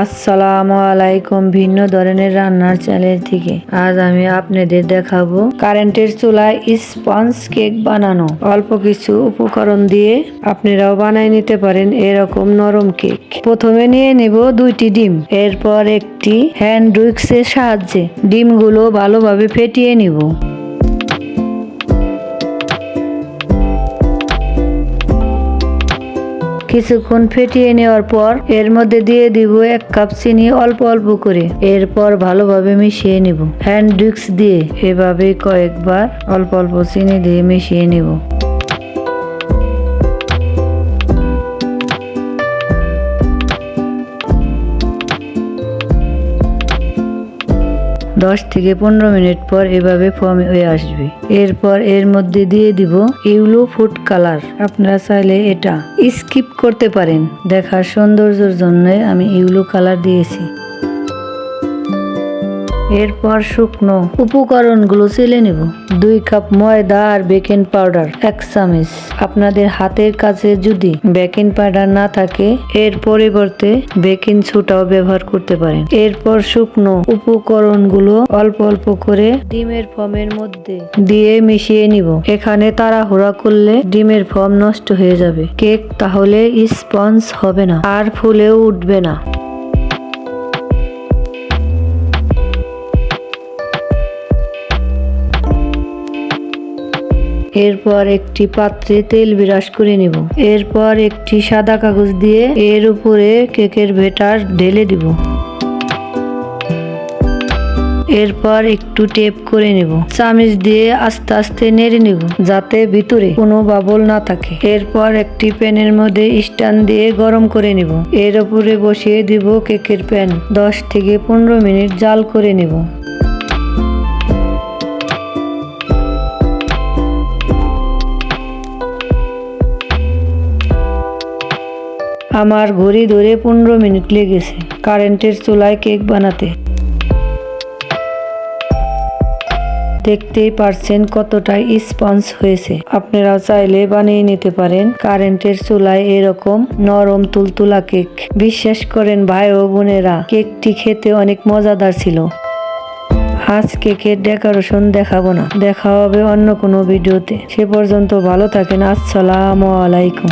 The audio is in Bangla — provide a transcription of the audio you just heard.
আসসালামু আলাইকুম। ভিন্ন ধরনের রান্নার চ্যানেল থেকে আজ আমি আপনাদের দেখাবো কারেন্টের চুলায় স্পঞ্জ কেক বানানো। অল্প কিছু উপকরণ দিয়ে আপনারাও বানাই নিতে পারেন এরকম নরম কেক। প্রথমে নিয়ে নেব 2টি ডিম, এরপর একটি হ্যান্ড উইক্সের সাহায্যে ডিমগুলো ভালোভাবে ফেটিয়ে নিব। কিছুক্ষণ ফেটিয়ে নেওয়ার পর এর মধ্যে দিয়ে দিব 1 কাপ চিনি অল্প অল্প করে। এরপর ভালোভাবে মিশিয়ে নিব হ্যান্ড উইক্স দিয়ে। এভাবে কয়েকবার অল্প অল্প চিনি দিয়ে মিশিয়ে নিব। 10 থেকে 15 মিনিট পর এভাবে ফর্ম হয়ে আসবে। এরপর এর মধ্যে দিয়ে দিব ইয়েলো ফুড কালার। আপনারা চাইলে এটা স্কিপ করতে পারেন, দেখার সৌন্দর্যের জন্য আমি ইয়েলো কালার দিয়েছি। এরপর শুকনো উপকরণগুলো চেলে নেব। 2 কাপ ময়দা আর বেকিং পাউডার 1 চামচ। আপনাদের হাতের কাছে যদি বেকিং পাউডার না থাকে এর পরিবর্তে বেকিং সোডাও ব্যবহার করতে পারেন। এরপর শুকনো উপকরণগুলো অল্প অল্প করে ডিমের ফর্মের মধ্যে দিয়ে মিশিয়ে নিব। এখানে তাড়াহুড়া করলে ডিমের ফর্ম নষ্ট হয়ে যাবে, কেক তাহলে স্পঞ্জ হবে না আর ফুলেও উঠবে না। এরপর একটি পাত্রে তেল ব্রাশ করে নিব। এরপর একটি সাদা কাগজ দিয়ে এর উপরে কেকের ব্যাটার ঢেলে দিব। এরপর একটু টেপ করে নেব। চামচ দিয়ে আস্তে আস্তে নেড়ে নেব যাতে ভিতরে কোনো বাবল না থাকে। এরপর একটি প্যানের মধ্যে স্ট্যান্ড দিয়ে গরম করে নেব। এর উপরে বসিয়ে দিব কেকের প্যান। 10 থেকে 15 মিনিট জাল করে নেব। আমার ঘড়ি ধরে 15 মিনিট লেগেছে কারেন্টের চুলায় কেক বানাতে। দেখতেই পারছেন কতটা স্পঞ্জ হয়েছে। আপনারাও চাইলে বানিয়ে নিতে পারেন কারেন্টের চুলায় এরকম নরম তুলতুলা কেক। বিশ্বাস করেন ভাই ও বোনেরা, কেকটি খেতে অনেক মজাদার ছিল। আজ কেকের ডেকোরেশন দেখাবো না, দেখা হবে অন্য কোনো ভিডিওতে। সে পর্যন্ত ভালো থাকেন। আসসালামু আলাইকুম।